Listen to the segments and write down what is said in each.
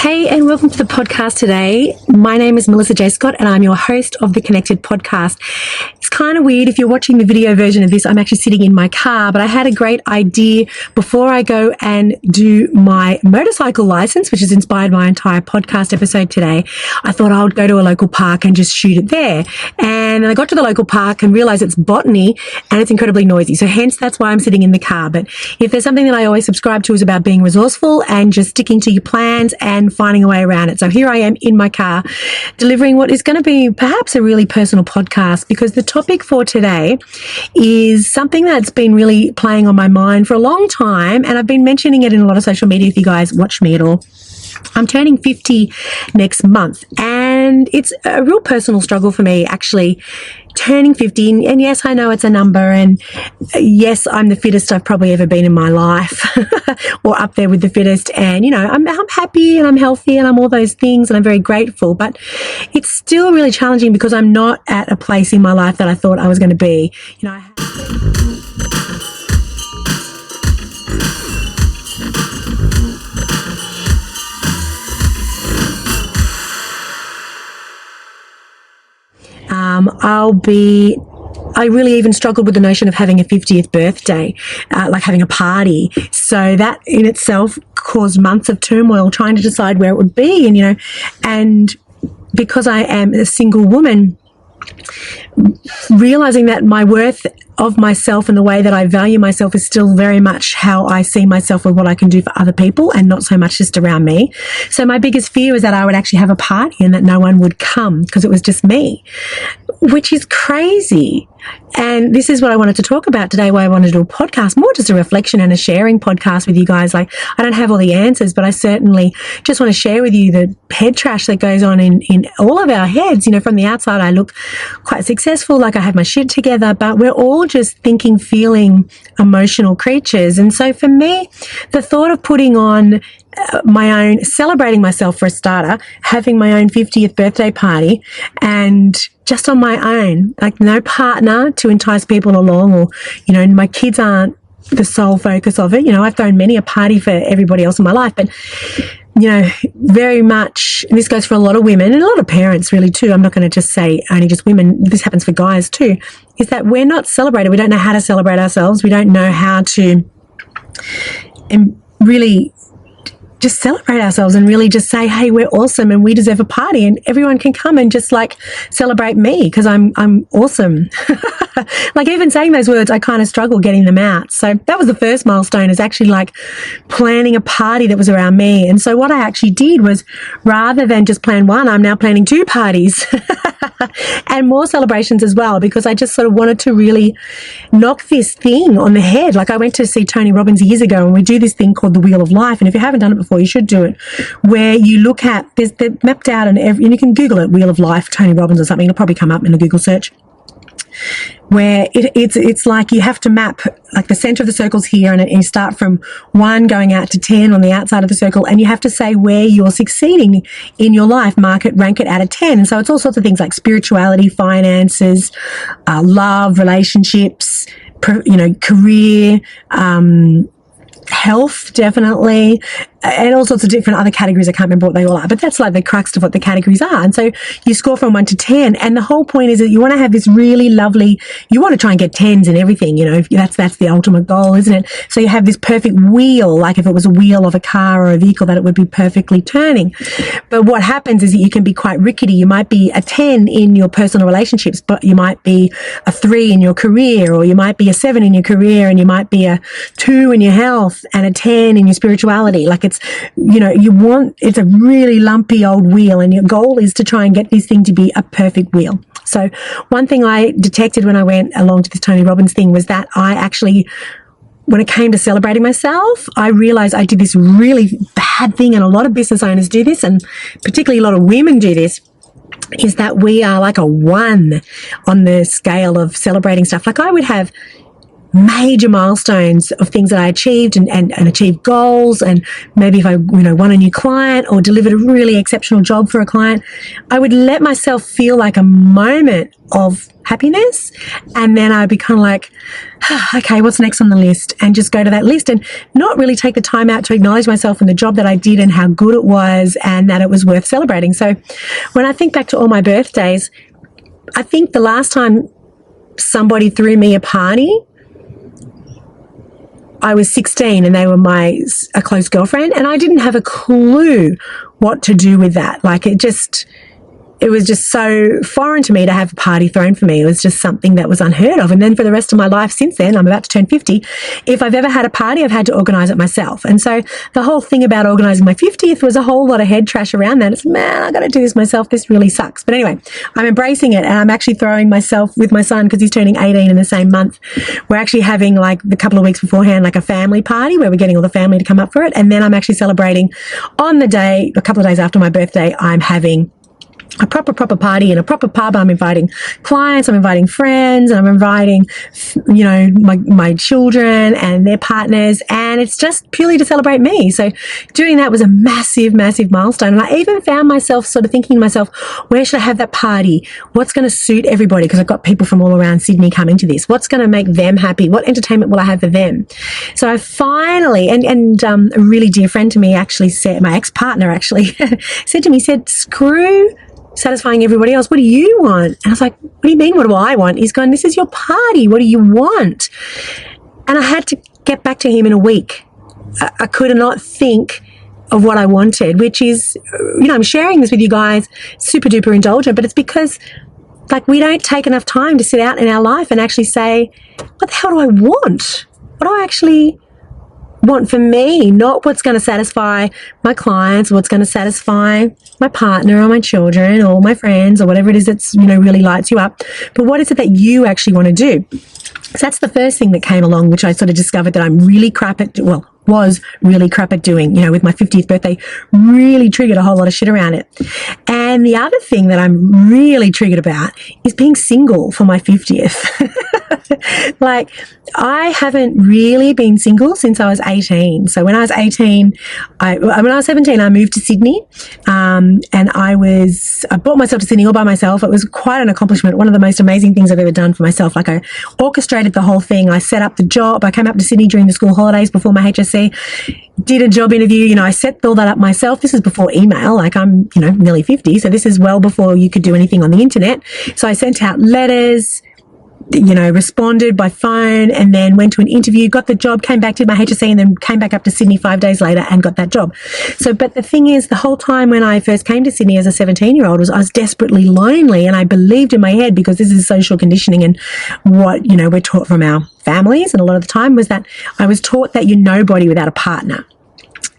Hey, and welcome to the podcast today. My name is Melissa J. Scott, and I'm your host of the Connected podcast. It's kind of weird if you're watching the video version of this. I'm actually sitting in my car, but I had a great idea before I go and do my motorcycle license, which has inspired my entire podcast episode today. I thought I would go to a local park and just shoot it there. And I got to the local park and realized it's botany and it's incredibly noisy. So hence that's why I'm sitting in the car. But if there's something that I always subscribe to is about being resourceful and just sticking to your plans and finding a way around it. So here I am in my car delivering what is going to be perhaps a really personal podcast, because the topic for today is something that's been really playing on my mind for a long time, and I've been mentioning it in a lot of social media if you guys watch me at all. I'm turning 50 next month, and it's a real personal struggle for me actually turning 50. And yes, I know it's a number, and yes, I'm the fittest I've probably ever been in my life or up there with the fittest. And, you know, I'm happy and I'm healthy and I'm all those things, and I'm very grateful, but it's still really challenging because I'm not at a place in my life that I thought I was going to be. You know, I really even struggled with the notion of having a 50th birthday, like having a party. So that in itself caused months of turmoil trying to decide where it would be. And, you know, and because I am a single woman, realizing that my worth of myself and the way that I value myself is still very much how I see myself and what I can do for other people, and not so much just around me. So my biggest fear was that I would actually have a party and that no one would come because it was just me, which is crazy. And this is what I wanted to talk about today, why I wanted to do a podcast, more just a reflection and a sharing podcast with you guys. Like, I don't have all the answers, but I certainly just want to share with you the head trash that goes on in all of our heads. You know, from the outside, I look quite successful, like I have my shit together, but we're all just thinking, feeling, emotional creatures. And so for me, the thought of putting on my own, celebrating myself for a starter, having my own 50th birthday party, and just on my own, like no partner to entice people along, or, you know, my kids aren't the sole focus of it. You know, I've thrown many a party for everybody else in my life, but, you know, very much, and this goes for a lot of women and a lot of parents really too. I'm not going to just say only just women. This happens for guys too, is that we're not celebrated. We don't know how to celebrate ourselves. We don't know how to really just celebrate ourselves and really just say, hey, we're awesome and we deserve a party, and everyone can come and just like celebrate me because I'm awesome. Like, even saying those words, I kind of struggle getting them out. So that was the first milestone, is actually like planning a party that was around me. And so what I actually did was, rather than just plan one, I'm now planning 2 parties and more celebrations as well, because I just sort of wanted to really knock this thing on the head. Like, I went to see Tony Robbins years ago, and we do this thing called the Wheel of Life. And if you haven't done it before, you should do it, where you look at, they're mapped out, and you can Google it, Wheel of Life, Tony Robbins or something. It'll probably come up in a Google search, where it's like you have to map, like the center of the circle's here, and you start from 1 going out to 10 on the outside of the circle, and you have to say where you're succeeding in your life, mark it, rank it out of 10. And so it's all sorts of things like spirituality, finances, love, relationships, you know, career, health, definitely, and all sorts of different other categories. I can't remember what they all are, but that's like the crux of what the categories are. And so you score from 1 to 10, and the whole point is that you want to have this really lovely, you want to try and get 10s in everything, you know, that's the ultimate goal, isn't it? So you have this perfect wheel, like if it was a wheel of a car or a vehicle, that it would be perfectly turning. But what happens is that you can be quite rickety. You might be a 10 in your personal relationships, but you might be a 3 in your career, or you might be a 7 in your career, and you might be a 2 in your health and a 10 in your spirituality. Like, it's, you know, it's a really lumpy old wheel, and your goal is to try and get this thing to be a perfect wheel. So one thing I detected when I went along to this Tony Robbins thing was that I actually, when it came to celebrating myself, I realized I did this really bad thing, and a lot of business owners do this, and particularly a lot of women do this, is that we are like a 1 on the scale of celebrating stuff. Like, I would have major milestones of things that I achieved and achieved goals, and maybe if I won a new client or delivered a really exceptional job for a client, I would let myself feel like a moment of happiness, and then I'd be kind of like, okay, what's next on the list, and just go to that list and not really take the time out to acknowledge myself and the job that I did and how good it was and that it was worth celebrating. So when I think back to all my birthdays, I think the last time somebody threw me a party, I was 16 and they were a close girlfriend, and I didn't have a clue what to do with that. Like it was just so foreign to me to have a party thrown for me. It was just something that was unheard of. And then for the rest of my life since then, I'm about to turn 50. If I've ever had a party, I've had to organise it myself. And so the whole thing about organising my 50th was a whole lot of head trash around that. It's, man, I got to do this myself. This really sucks. But anyway, I'm embracing it, and I'm actually throwing myself with my son, because he's turning 18 in the same month. We're actually having, like, the couple of weeks beforehand, like a family party where we're getting all the family to come up for it. And then I'm actually celebrating on the day, a couple of days after my birthday, I'm having a proper party in a proper pub. I'm inviting clients, I'm inviting friends, I'm inviting, my children and their partners, and it's just purely to celebrate me. So doing that was a massive, massive milestone. And I even found myself sort of thinking to myself, where should I have that party? What's going to suit everybody? Because I've got people from all around Sydney coming to this. What's going to make them happy? What entertainment will I have for them? So I finally, and a really dear friend to me actually said, my ex-partner actually said to me, screw satisfying everybody else. What do you want? And I was like, what do you mean, what do I want? He's going, this is your party. What do you want? And I had to get back to him in a week. I could not think of what I wanted, which is, I'm sharing this with you guys, super duper indulgent, but it's because, like, we don't take enough time to sit out in our life and actually say, what the hell do I want? What do I actually want for me? Not what's going to satisfy my clients, what's going to satisfy my partner or my children or my friends or whatever it is that's, really lights you up. But what is it that you actually want to do? So that's the first thing that came along, which I sort of discovered that I'm really crap at, was really crap at doing, with my 50th birthday, really triggered a whole lot of shit around it. And the other thing that I'm really triggered about is being single for my 50th. Like, I haven't really been single since I was 18. So when I was 18, when I was 17, I moved to Sydney, and I brought myself to Sydney all by myself. It was quite an accomplishment. One of the most amazing things I've ever done for myself. Like, I orchestrated the whole thing. I set up the job. I came up to Sydney during the school holidays before my HSC, did a job interview. I set all that up myself. This is before email. Like, I'm, nearly 50. So this is well before you could do anything on the internet. So I sent out letters, responded by phone, and then went to an interview, got the job, came back, did my HSC, and then came back up to Sydney 5 days later and got that job. So, but the thing is, the whole time when I first came to Sydney as a 17-year-old I was desperately lonely, and I believed in my head, because this is social conditioning and what, we're taught from our families, and a lot of the time was that I was taught that you're nobody without a partner.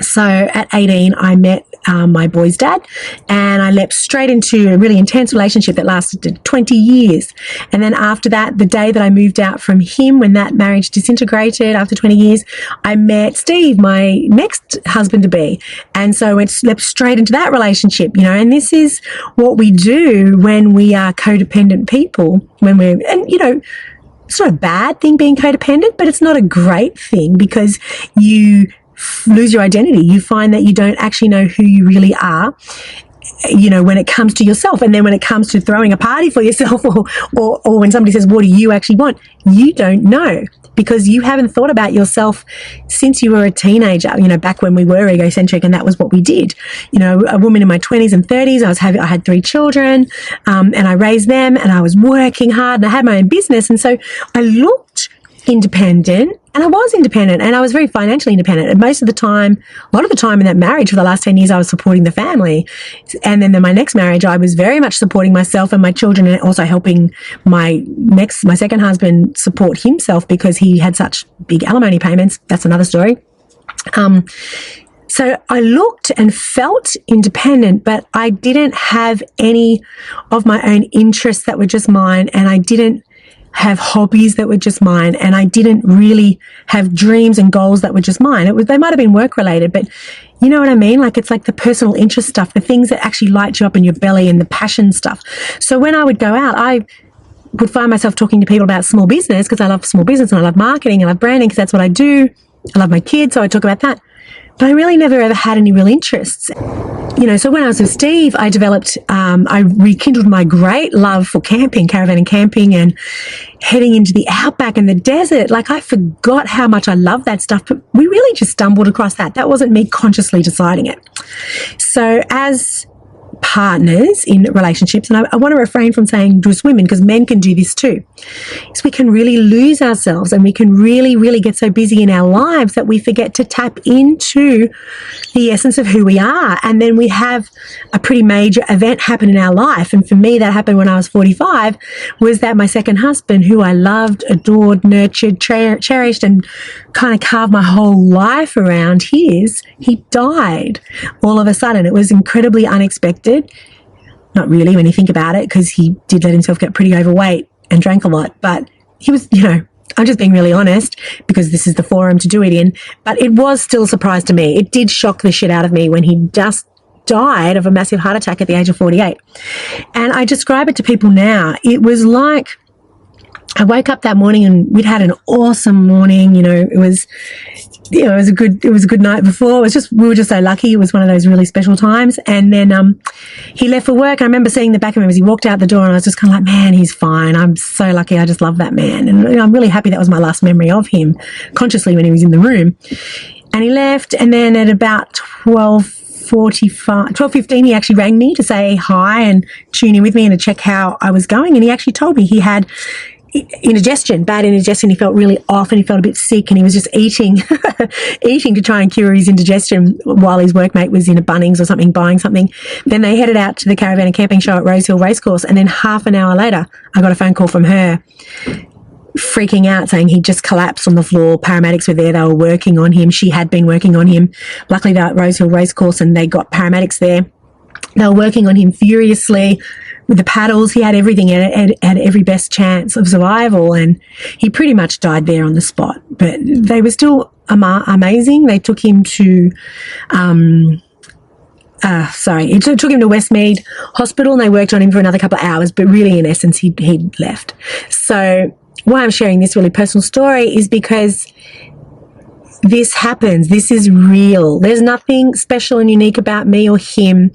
So at 18, I met my boy's dad, and I leapt straight into a really intense relationship that lasted 20 years. And then after that, the day that I moved out from him, when that marriage disintegrated after 20 years, I met Steve, my next husband-to-be. And so I leapt straight into that relationship, and this is what we do when we are codependent people, it's not a bad thing being codependent, but it's not a great thing, because you lose your identity. You find that you don't actually know who you really are, when it comes to yourself. And then when it comes to throwing a party for yourself, or when somebody says, what do you actually want? You don't know, because you haven't thought about yourself since you were a teenager, back when we were egocentric, and that was what we did. A woman in my 20s and 30s, I had 3 children, and I raised them, and I was working hard, and I had my own business. And so I looked independent, and I was independent, and I was very financially independent. And most of the time, a lot of the time in that marriage for the last 10 years, I was supporting the family. And then in my next marriage, I was very much supporting myself and my children, and also helping my second husband support himself, because he had such big alimony payments. That's another story. So I looked and felt independent, but I didn't have any of my own interests that were just mine, and I didn't have hobbies that were just mine, and I didn't really have dreams and goals that were just mine. They might have been work related, but you know what I mean? Like, it's like the personal interest stuff, the things that actually light you up in your belly, and the passion stuff. So when I would go out, I would find myself talking to people about small business because I love small business and I love marketing and I love branding because that's what I do. I love my kids, so I talk about that. But I really never ever had any real interests. So when I was with Steve, I developed, I rekindled my great love for camping, caravan and camping, and heading into the outback and the desert. Like, I forgot how much I love that stuff, but we really just stumbled across that. That wasn't me consciously deciding it. So as partners in relationships, and I want to refrain from saying just women because men can do this too, is we can really lose ourselves and we can really, really get so busy in our lives that we forget to tap into the essence of who we are. And then we have a pretty major event happen in our life. And for me, that happened when I was 45, was that my second husband, who I loved, adored, nurtured, cherished, and kind of carved my whole life around he died all of a sudden. It was incredibly unexpected. Not really when you think about it, because he did let himself get pretty overweight and drank a lot. But he was, I'm just being really honest because this is the forum to do it in. But it was still a surprise to me. It did shock the shit out of me when he just died of a massive heart attack at the age of 48. And I describe it to people now. It was like I woke up that morning and we'd had an awesome morning. It was a good night before. We were just so lucky. It was one of those really special times. And then he left for work. I remember seeing the back of him as he walked out the door, and I was just kind of like, man, he's fine. I'm so lucky. I just love that man. And I'm really happy that was my last memory of him consciously when he was in the room. And he left, and then at about 12:15, he actually rang me to say hi and tune in with me and to check how I was going. And he actually told me he had bad indigestion. He felt really off and he felt a bit sick, and he was just eating to try and cure his indigestion while his workmate was in a Bunnings or something buying something. Then they headed out to the caravan and camping show at Rosehill Racecourse, and then half an hour later I got a phone call from her freaking out, saying he just collapsed on the floor. Paramedics were there. They were working on him. She had been working on him. Luckily they're at Rosehill Racecourse and they got paramedics there. They were working on him furiously with the paddles. He had everything, had every best chance of survival, and he pretty much died there on the spot. But they were still amazing. They took him to took him to Westmead Hospital, and they worked on him for another couple of hours, but really in essence he'd left. So why I'm sharing this really personal story is because this happens. This is real. There's nothing special and unique about me or him.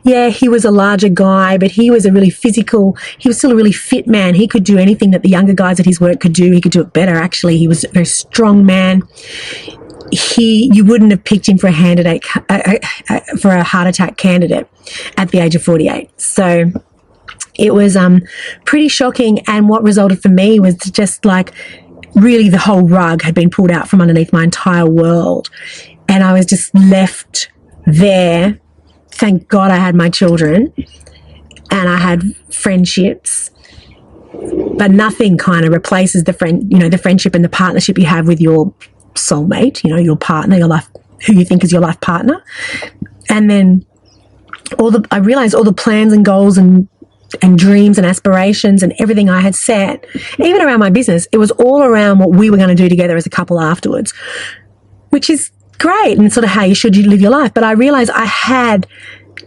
Yeah, he was a larger guy, but he was he was still a really fit man. He could do anything that the younger guys at his work could do. He could do it better, actually. He was a very strong man. You wouldn't have picked him for a heart attack candidate at the age of 48. So it was pretty shocking. And what resulted for me was just like, really the whole rug had been pulled out from underneath my entire world, and I was just left there. Thank God I had my children and I had friendships, but nothing kind of replaces the friendship and the partnership you have with your soulmate, your partner, your life, who you think is your life partner. And then I realized all the plans and goals and dreams and aspirations and everything I had set, even around my business, it was all around what we were going to do together as a couple afterwards, which is great and sort of how you should live your life. But I realized I had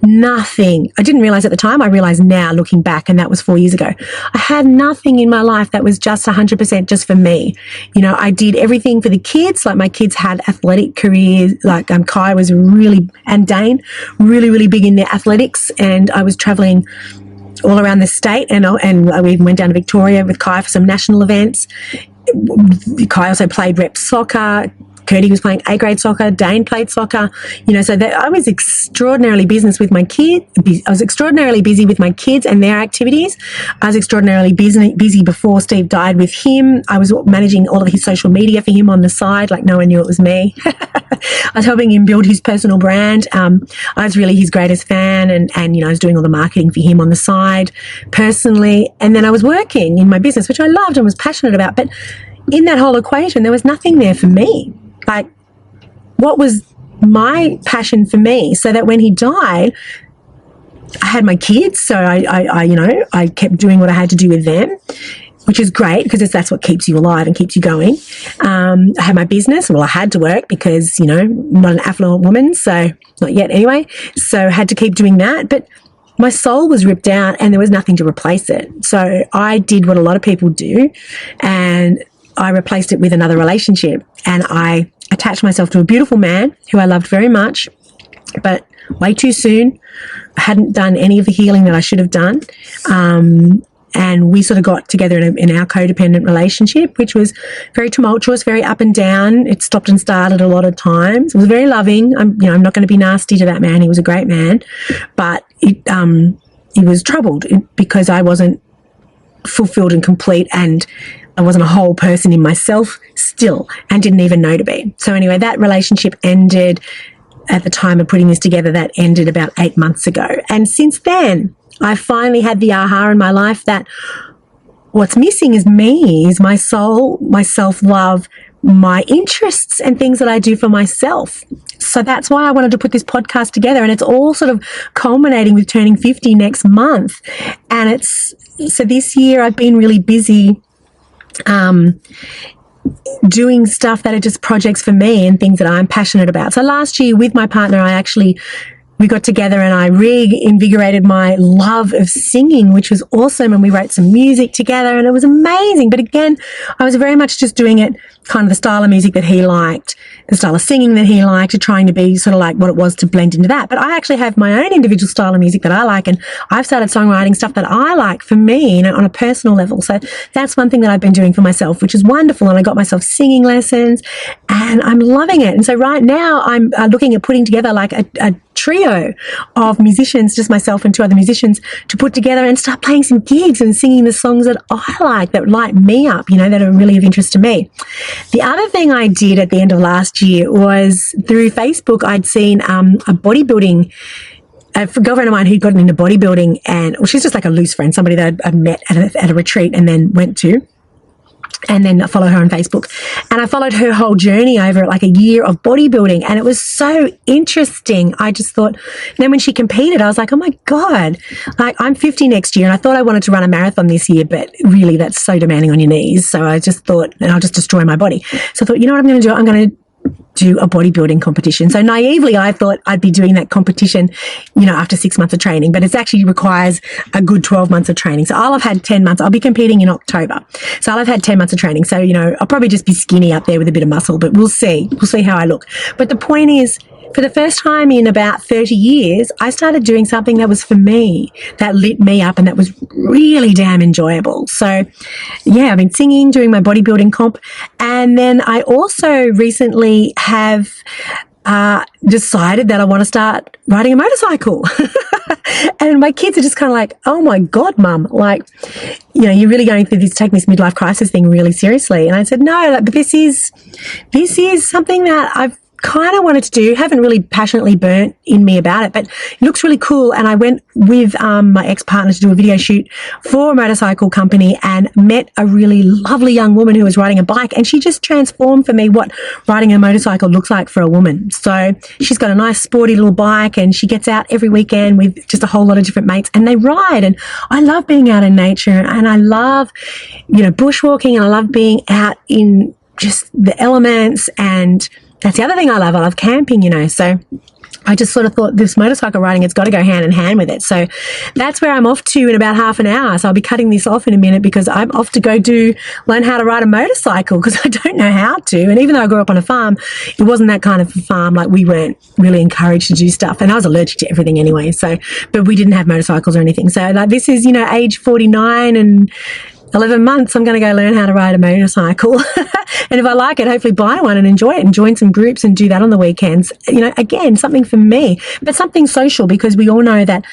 nothing. I didn't realize at the time. I realize now looking back, and that was 4 years ago. I had nothing in my life that was just 100% just for me. I did everything for the kids. Like, my kids had athletic careers. Like Kai was and Dane, really, really big in their athletics, and I was traveling all around the state, and we even went down to Victoria with Kai for some national events. Kai also played rep soccer. Curdy was playing A-grade soccer. Dane played soccer. So that I was extraordinarily busy with my kids. I was extraordinarily busy with my kids and their activities. I was extraordinarily busy before Steve died with him. I was managing all of his social media for him on the side, like no one knew it was me. I was helping him build his personal brand. I was really his greatest fan, and I was doing all the marketing for him on the side personally. And then I was working in my business, which I loved and was passionate about. But in that whole equation, there was nothing there for me. Like, what was my passion for me? So that when he died, I had my kids, so I kept doing what I had to do with them, which is great because that's what keeps you alive and keeps you going. I had my business. Well, I had to work because, I'm not an affluent woman, so not yet anyway. So I had to keep doing that. But my soul was ripped out and there was nothing to replace it. So I did what a lot of people do, and I replaced it with another relationship, and I attached myself to a beautiful man who I loved very much, but way too soon. I hadn't done any of the healing that I should have done. And we sort of got together in our codependent relationship, which was very tumultuous, very up and down. It stopped and started a lot of times. It was very loving. I'm not going to be nasty to that man. He was a great man, but he was troubled because I wasn't fulfilled and complete, and I wasn't a whole person in myself still, and didn't even know to be. So anyway, that relationship ended at the time of putting this together. That ended about 8 months ago. And since then, I finally had the aha in my life that what's missing is me, is my soul, my self-love, my interests and things that I do for myself. So that's why I wanted to put this podcast together, and it's all sort of culminating with turning 50 next month. And so this year I've been really busy doing stuff that are just projects for me and things that I'm passionate about. So last year with my partner, we got together and I reinvigorated my love of singing, which was awesome. And we wrote some music together and it was amazing. But again, I was very much just doing it kind of the style of music that he liked, the style of singing that he liked, trying to be sort of like what it was to blend into that. But I actually have my own individual style of music that I like, and I've started songwriting stuff that I like for me, on a personal level. So that's one thing that I've been doing for myself, which is wonderful. And I got myself singing lessons and I'm loving it. And so right now I'm looking at putting together like a trio of musicians, just myself and two other musicians, to put together and start playing some gigs and singing the songs that I like, that light me up, that are really of interest to me. The other thing I did at the end of last year was through Facebook, I'd seen a bodybuilding, a girlfriend of mine who'd gotten into bodybuilding, and she's just like a loose friend, somebody that I'd met at a retreat and then went to. And then I followed her on Facebook, and I followed her whole journey over like a year of bodybuilding, and it was so interesting. I just thought, and then when she competed, I was like, oh my God, like I'm 50 next year, and I thought I wanted to run a marathon this year, but really that's so demanding on your knees. So I just thought, and I'll just destroy my body. So I thought, you know what I'm going to do? I'm going to do a bodybuilding competition. So naively, I thought I'd be doing that competition, after 6 months of training, but it actually requires a good 12 months of training. So I'll have had 10 months. I'll be competing in October. So I'll have had 10 months of training. So, I'll probably just be skinny up there with a bit of muscle, but we'll see. We'll see how I look. But the point is, for the first time in about 30 years, I started doing something that was for me, that lit me up, and that was really damn enjoyable. So, yeah, I've been singing, doing my bodybuilding comp, and then I also recently have decided that I want to start riding a motorcycle. And my kids are just kind of like, oh my God, Mum, like, you're really going through taking this midlife crisis thing really seriously. And I said, no, but this is something that I've kind of wanted to do, haven't really passionately burnt in me about it, but it looks really cool. And I went with my ex-partner to do a video shoot for a motorcycle company and met a really lovely young woman who was riding a bike, and she just transformed for me what riding a motorcycle looks like for a woman. So she's got a nice sporty little bike, and she gets out every weekend with just a whole lot of different mates, and they ride. And I love being out in nature, and I love, bushwalking, and I love being out in just the elements, and that's the other thing I love. I love camping, so I just sort of thought this motorcycle riding, it's got to go hand in hand with it. So that's where I'm off to in about half an hour. So I'll be cutting this off in a minute because I'm off to go learn how to ride a motorcycle, because I don't know how to. And even though I grew up on a farm, it wasn't that kind of a farm. Like, we weren't really encouraged to do stuff. And I was allergic to everything anyway. So, but we didn't have motorcycles or anything. So like, this is, age 49 and 11 months, I'm going to go learn how to ride a motorcycle. And if I like it, hopefully buy one and enjoy it and join some groups and do that on the weekends. Again, something for me, but something social, because we all know that,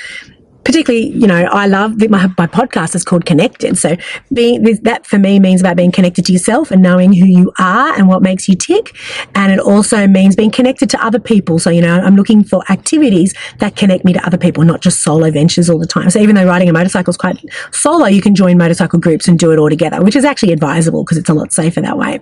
particularly, I love that my podcast is called Connected. So that for me means about being connected to yourself and knowing who you are and what makes you tick. And it also means being connected to other people. So, I'm looking for activities that connect me to other people, not just solo ventures all the time. So even though riding a motorcycle is quite solo, you can join motorcycle groups and do it all together, which is actually advisable because it's a lot safer that way.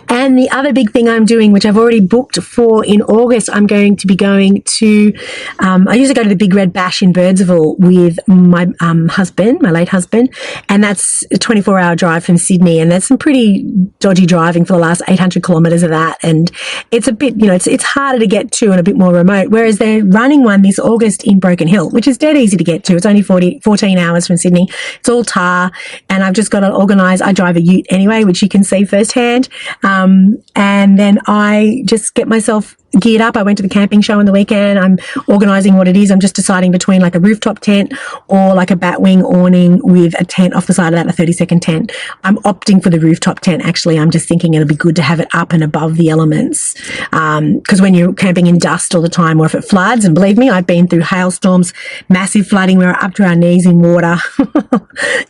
And the other big thing I'm doing, which I've already booked for in August, I'm going to be going to, I used to go to the Big Red Bash in Birdsville with my husband, my late husband, and that's a 24-hour drive from Sydney, and there's some pretty dodgy driving for the last 800 kilometres of that, and it's a bit, it's harder to get to and a bit more remote, whereas they're running one this August in Broken Hill, which is dead easy to get to. It's only 14 hours from Sydney. It's all tar, and I've just got to organise. I drive a ute anyway, which you can see firsthand. And then I just get myself geared up. I went to the camping show on the weekend. I'm organising what it is. I'm just deciding between like a rooftop tent or like a batwing awning with a tent off the side of that, a 30-second tent. I'm opting for the rooftop tent. Actually, I'm just thinking it'll be good to have it up and above the elements. Because when you're camping in dust all the time, or if it floods, and believe me, I've been through hailstorms, massive flooding, we were up to our knees in water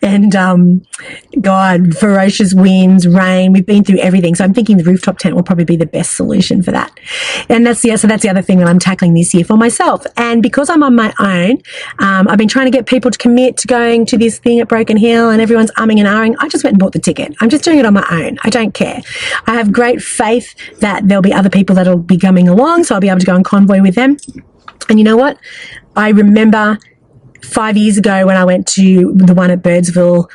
and, God, ferocious winds, rain. We've been through everything. So I'm thinking the rooftop tent will probably be the best solution for that. And that's the other thing that I'm tackling this year for myself. And because I'm on my own, I've been trying to get people to commit to going to this thing at Broken Hill, and everyone's umming and ahhing. I just went and bought the ticket. I'm just doing it on my own. I don't care. I have great faith that there'll be other people that'll be coming along, so I'll be able to go on convoy with them. And you know what? I remember 5 years ago when I went to the one at Birdsville,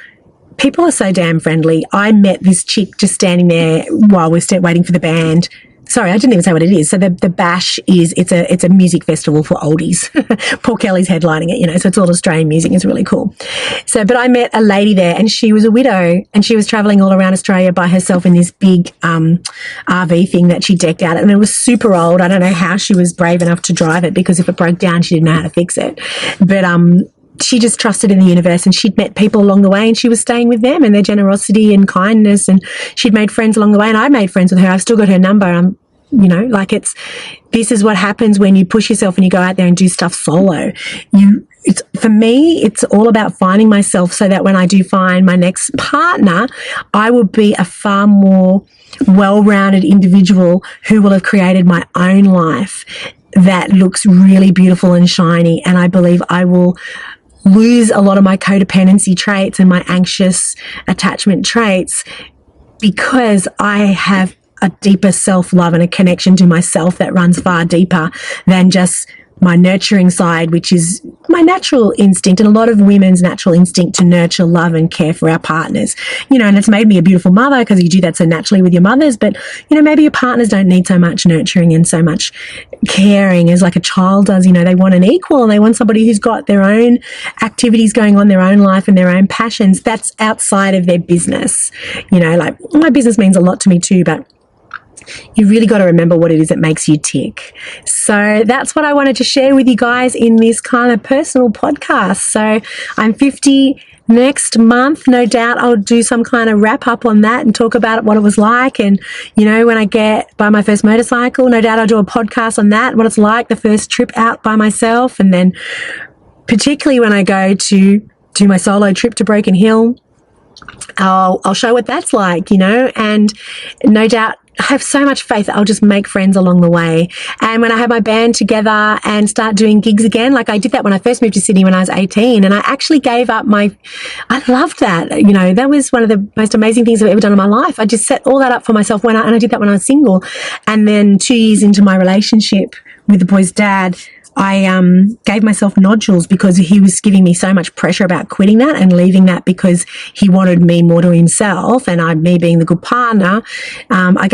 people are so damn friendly. I met this chick just standing there while we're waiting for the band. Sorry, I didn't even say what it is. So the Bash it's a music festival for oldies. Paul Kelly's headlining it, so it's all Australian music. It's really cool. But I met a lady there, and she was a widow, and she was traveling all around Australia by herself in this big RV thing that she decked out, and it was super old. I don't know how she was brave enough to drive it, because if it broke down, she didn't know how to fix it. But she just trusted in the universe, and she'd met people along the way, and she was staying with them and their generosity and kindness, and she'd made friends along the way, and I made friends with her. I've still got her number. This is what happens when you push yourself and you go out there and do stuff solo. For me, it's all about finding myself, so that when I do find my next partner, I will be a far more well-rounded individual who will have created my own life that looks really beautiful and shiny. And I believe I will lose a lot of my codependency traits and my anxious attachment traits, because I have a deeper self-love and a connection to myself that runs far deeper than just my nurturing side, which is my natural instinct, and a lot of women's natural instinct to nurture, love, and care for our partners. And it's made me a beautiful mother, because you do that so naturally with your mothers. But, maybe your partners don't need so much nurturing and so much caring as like a child does. They want an equal, and they want somebody who's got their own activities going on, their own life and their own passions. That's outside of their business. Like my business means a lot to me too, but you really got to remember what it is that makes you tick. So that's what I wanted to share with you guys in this kind of personal podcast. So I'm 50 next month. No doubt I'll do some kind of wrap up on that and talk about what it was like. And, when I buy my first motorcycle, no doubt I'll do a podcast on that, what it's like, the first trip out by myself. And then particularly when I go to do my solo trip to Broken Hill, I'll show what that's like, and no doubt I have so much faith that I'll just make friends along the way. And when I have my band together and start doing gigs again, like I did that when I first moved to Sydney when I was 18, and I actually gave up I loved that. That was one of the most amazing things I've ever done in my life. I just set all that up for myself and I did that when I was single. And then 2 years into my relationship with the boy's dad, I gave myself nodules, because he was giving me so much pressure about quitting that and leaving that, because he wanted me more to himself, and me being the good partner, I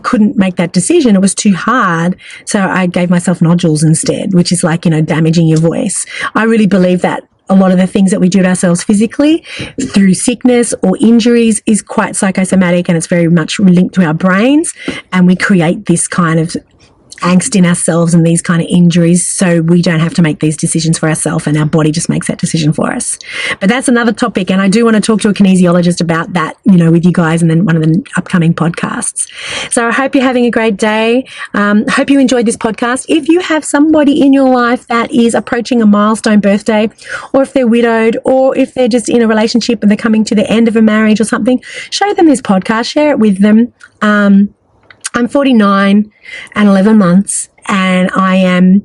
couldn't make that decision. It was too hard. So I gave myself nodules instead, which is like, damaging your voice. I really believe that a lot of the things that we do to ourselves physically through sickness or injuries is quite psychosomatic, and it's very much linked to our brains, and we create this kind of angst in ourselves and these kind of injuries, so we don't have to make these decisions for ourselves, and our body just makes that decision for us. But that's another topic, and I do want to talk to a kinesiologist about that, with you guys, and then one of the upcoming podcasts. So I hope you're having a great day. Hope you enjoyed this podcast. If you have somebody in your life that is approaching a milestone birthday, or if they're widowed, or if they're just in a relationship and they're coming to the end of a marriage or something, show them this podcast, share it with them. I'm 49 and 11 months, and I am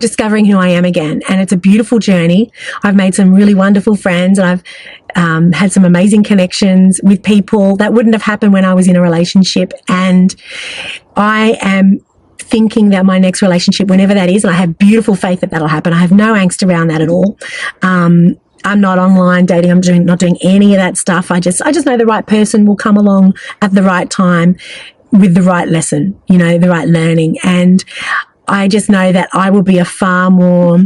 discovering who I am again. And it's a beautiful journey. I've made some really wonderful friends, and I've had some amazing connections with people that wouldn't have happened when I was in a relationship. And I am thinking that my next relationship, whenever that is, and I have beautiful faith that that'll happen. I have no angst around that at all. I'm not online dating. I'm not doing any of that stuff. I just know the right person will come along at the right time with the right lesson, you know, the right learning. And I just know that I will be a far more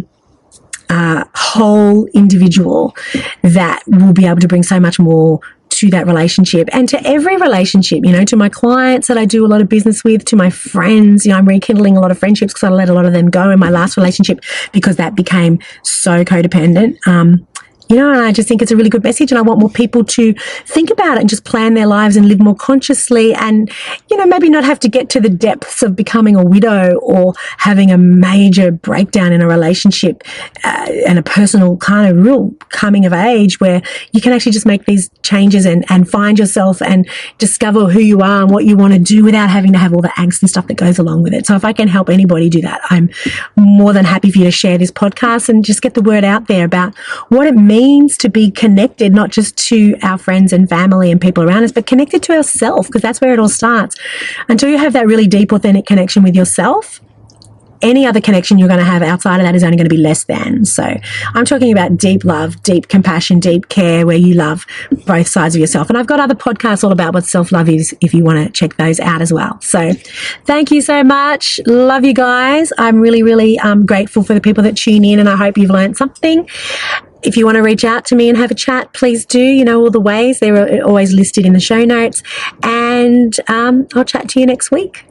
whole individual that will be able to bring so much more to that relationship and to every relationship, you know, to my clients that I do a lot of business with, to my friends. You know, I'm rekindling a lot of friendships because I let a lot of them go in my last relationship because that became so codependent. You know, and I just think it's a really good message, and I want more people to think about it and just plan their lives and live more consciously, and, you know, maybe not have to get to the depths of becoming a widow or having a major breakdown in a relationship and a personal kind of real coming of age, where you can actually just make these changes and find yourself and discover who you are and what you want to do without having to have all the angst and stuff that goes along with it. So if I can help anybody do that, I'm more than happy for you to share this podcast and just get the word out there about what it means to be connected, not just to our friends and family and people around us, but connected to ourselves, because that's where it all starts. Until you have that really deep, authentic connection with yourself, any other connection you're going to have outside of that is only going to be less than. So I'm talking about deep love, deep compassion, deep care, where you love both sides of yourself. And I've got other podcasts all about what self-love is if you want to check those out as well. So thank you so much. Love you guys. I'm really, really grateful for the people that tune in, and I hope you've learned something. If you want to reach out to me and have a chat, please do. You know all the ways. They're always listed in the show notes. And I'll chat to you next week.